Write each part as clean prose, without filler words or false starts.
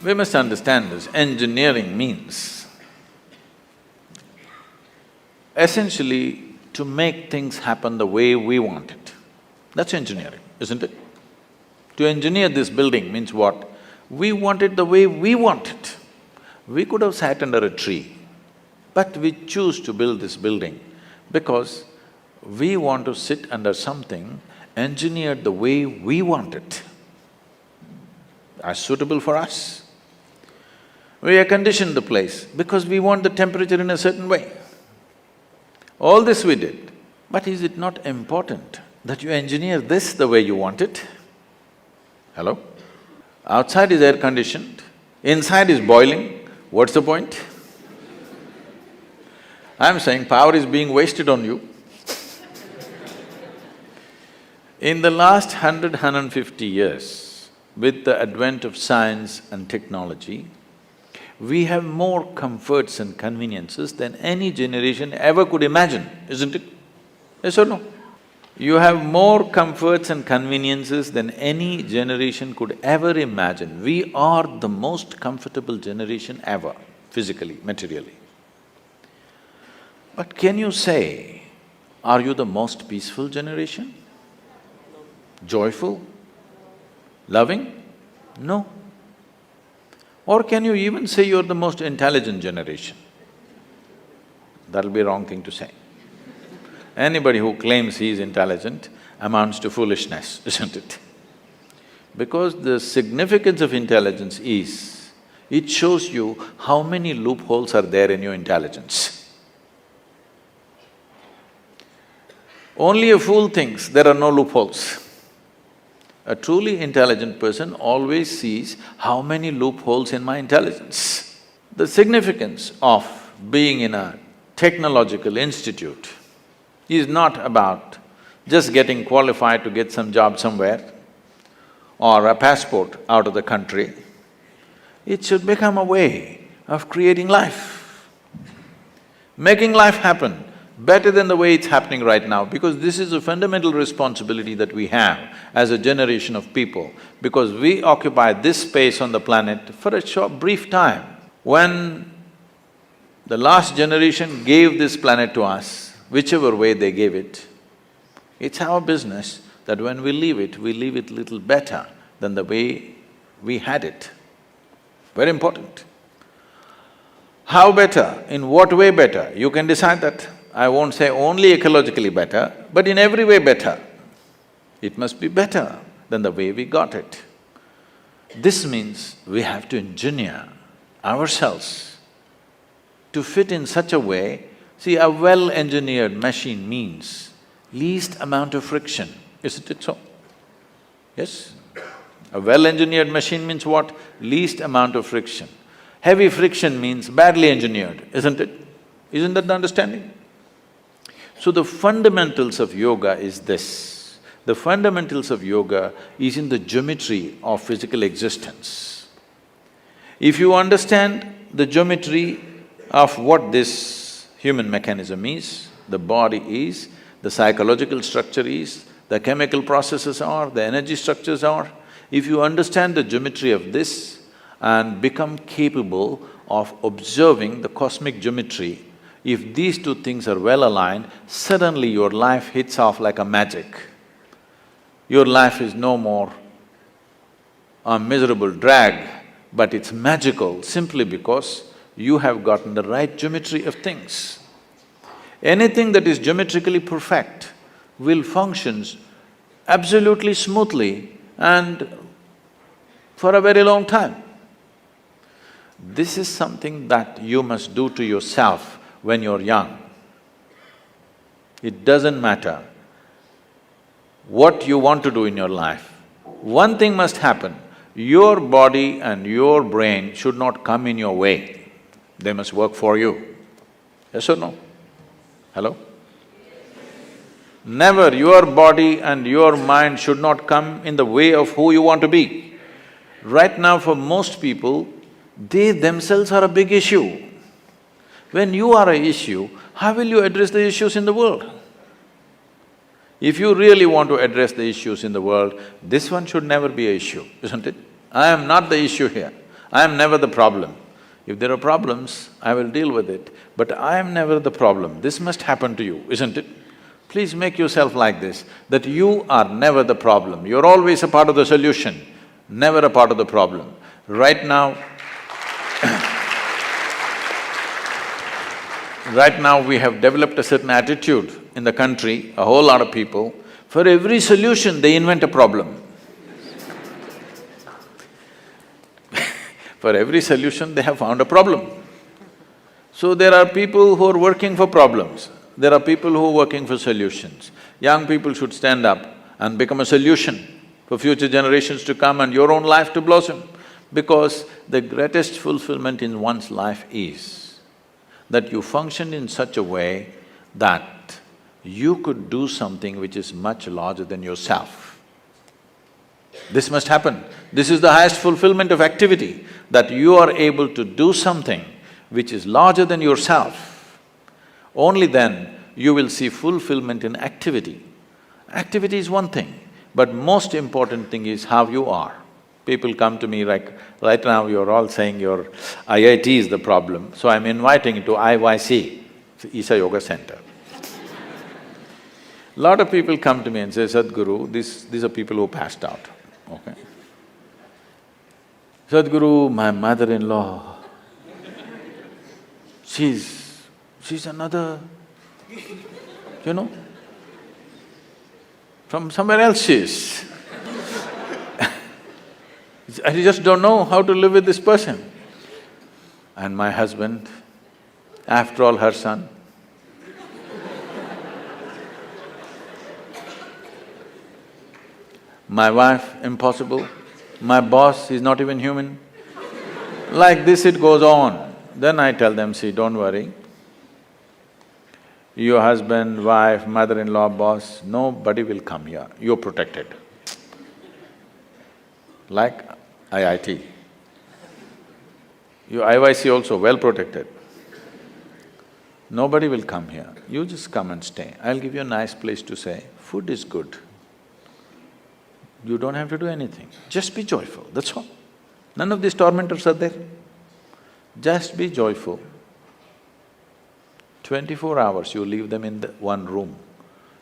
We must understand this. Engineering means essentially to make things happen the way we want it. That's engineering, isn't it? To engineer this building means what? We want it the way we want it. We could have sat under a tree, but we choose to build this building because we want to sit under something engineered the way we want it, as suitable for us. We air conditioned the place because we want the temperature in a certain way. All this we did, but is it not important that you engineer this the way you want it? Hello? Outside is air conditioned, inside is boiling, what's the point? I'm saying power is being wasted on you. In the last 150 years, with the advent of science and technology, we have more comforts and conveniences than any generation ever could imagine, isn't it? Yes or no? You have more comforts and conveniences than any generation could ever imagine. We are the most comfortable generation ever, physically, materially. But can you say, are you the most peaceful generation? Joyful? Loving? No. Or can you even say you're the most intelligent generation? That'll be a wrong thing to say. Anybody who claims he is intelligent amounts to foolishness, isn't it? Because the significance of intelligence is, it shows you how many loopholes are there in your intelligence. Only a fool thinks there are no loopholes. A truly intelligent person always sees how many loopholes in my intelligence. The significance of being in a technological institute is not about just getting qualified to get some job somewhere or a passport out of the country. It should become a way of creating life, making life happen better than the way it's happening right now, because this is a fundamental responsibility that we have as a generation of people, because we occupy this space on the planet for a short, brief time. When the last generation gave this planet to us, whichever way they gave it, it's our business that when we leave it little better than the way we had it. Very important. How better? In what way better? You can decide that. I won't say only ecologically better, but in every way better. It must be better than the way we got it. This means we have to engineer ourselves to fit in such a way. See, a well-engineered machine means least amount of friction, isn't it so? Yes? A well-engineered machine means what? Least amount of friction. Heavy friction means badly engineered, isn't it? Isn't that the understanding? So the fundamentals of yoga is this. The fundamentals of yoga is in the geometry of physical existence. If you understand the geometry of what this human mechanism is, the body is, the psychological structure is, the chemical processes are, the energy structures are, if you understand the geometry of this and become capable of observing the cosmic geometry, if these two things are well aligned, suddenly your life hits off like a magic. Your life is no more a miserable drag, but it's magical simply because you have gotten the right geometry of things. Anything that is geometrically perfect will function absolutely smoothly and for a very long time. This is something that you must do to yourself when you're young. It doesn't matter what you want to do in your life. One thing must happen, your body and your brain should not come in your way. They must work for you. Yes or no? Hello? Never your body and your mind should not come in the way of who you want to be. Right now for most people, they themselves are a big issue. When you are an issue, how will you address the issues in the world? If you really want to address the issues in the world, this one should never be an issue, isn't it? I am not the issue here. I am never the problem. If there are problems, I will deal with it, but I am never the problem. This must happen to you, isn't it? Please make yourself like this, that you are never the problem. You're always a part of the solution, never a part of the problem. Right now, right now we have developed a certain attitude in the country, a whole lot of people, for every solution they invent a problem. For every solution they have found a problem. So there are people who are working for problems, there are people who are working for solutions. Young people should stand up and become a solution for future generations to come and your own life to blossom. Because the greatest fulfillment in one's life is that you function in such a way that you could do something which is much larger than yourself. This must happen. This is the highest fulfillment of activity, that you are able to do something which is larger than yourself. Only then you will see fulfillment in activity. Activity is one thing, but most important thing is how you are. People come to me like, right now you're all saying your IIT is the problem, so I'm inviting you to IYC, ishayogacenter. Lot of people come to me and say, Sadhguru, these are people who passed out, okay? Sadhguru, my mother-in-law, she's another, you know, from somewhere else she is. I just don't know how to live with this person. And my husband, after all, her son. My wife, impossible. My boss, he's not even human. Like this it goes on. Then I tell them, see, don't worry. Your husband, wife, mother-in-law, boss, nobody will come here, you're protected. Like IIT. Your IYC also well protected. Nobody will come here, you just come and stay. I'll give you a nice place to stay, food is good. You don't have to do anything, just be joyful, that's all. None of these tormentors are there. Just be joyful. 24 hours you leave them in the one room,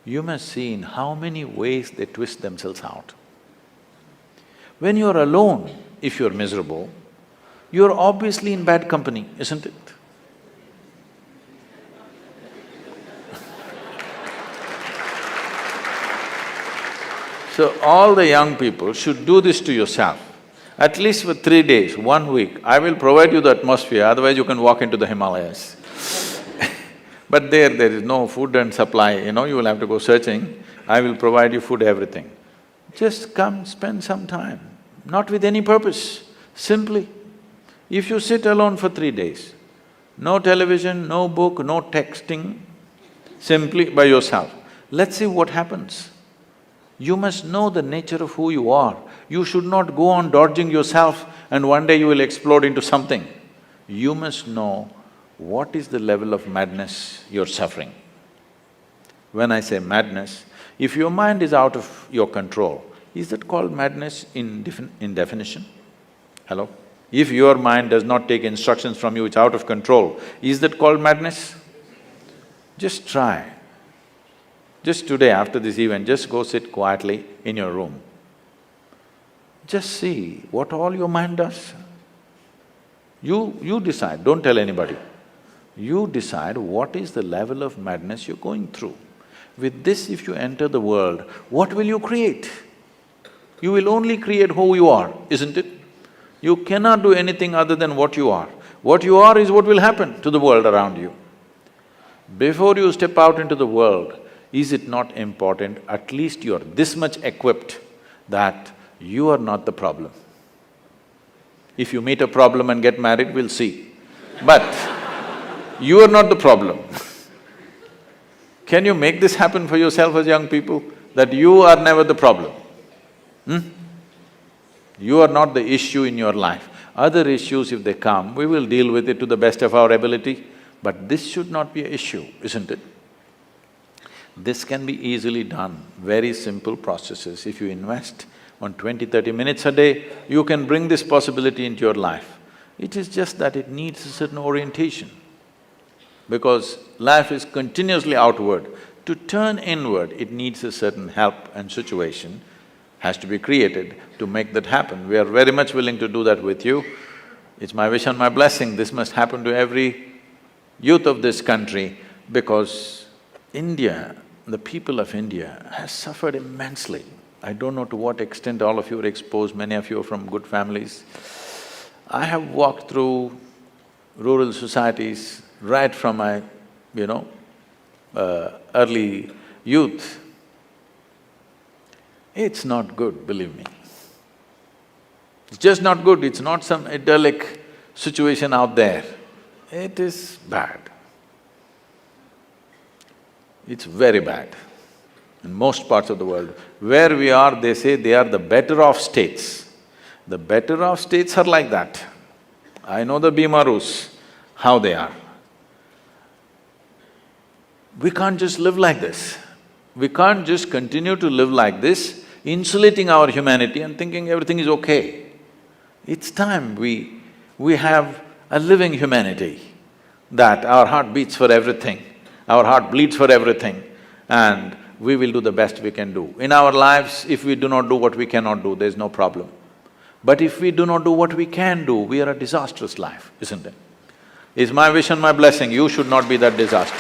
you must see in how many ways they twist themselves out. When you're alone, if you're miserable, you're obviously in bad company, isn't it? So all the young people should do this to yourself. At least for 3 days, 1 week, I will provide you the atmosphere, otherwise you can walk into the Himalayas. But there is no food and supply, you know, you will have to go searching. I will provide you food, everything. Just come, spend some time, not with any purpose, simply. If you sit alone for 3 days, no television, no book, no texting, simply by yourself, let's see what happens. You must know the nature of who you are. You should not go on dodging yourself and one day you will explode into something. You must know what is the level of madness you're suffering. When I say madness, if your mind is out of your control, is that called madness in definition? Hello? If your mind does not take instructions from you, it's out of control, is that called madness? Just try. Just today after this event, just go sit quietly in your room. Just see what all your mind does. You decide, don't tell anybody. You decide what is the level of madness you're going through. With this, if you enter the world, what will you create? You will only create who you are, isn't it? You cannot do anything other than what you are. What you are is what will happen to the world around you. Before you step out into the world, is it not important, at least you're this much equipped that you are not the problem? If you meet a problem and get married, we'll see. But you are not the problem. Can you make this happen for yourself as young people, that you are never the problem? You are not the issue in your life. Other issues, if they come, we will deal with it to the best of our ability, but this should not be an issue, isn't it? This can be easily done, very simple processes. If you invest on 20–30 minutes a day, you can bring this possibility into your life. It is just that it needs a certain orientation. Because life is continuously outward. To turn inward, it needs a certain help and situation has to be created to make that happen. We are very much willing to do that with you. It's my wish and my blessing, this must happen to every youth of this country because India, the people of India has suffered immensely. I don't know to what extent all of you are exposed, many of you are from good families. I have walked through rural societies right from my, early youth. It's not good, believe me. It's just not good, it's not some idyllic situation out there. It is bad. It's very bad in most parts of the world. Where we are, they say they are the better off states. The better off states are like that. I know the Bimarus, how they are. We can't just live like this. We can't just continue to live like this, insulating our humanity and thinking everything is okay. It's time we have a living humanity, that our heart beats for everything, our heart bleeds for everything, and we will do the best we can do. In our lives, if we do not do what we cannot do, there's no problem. But if we do not do what we can do, we are a disastrous life, isn't it? It's my wish and my blessing, you should not be that disaster.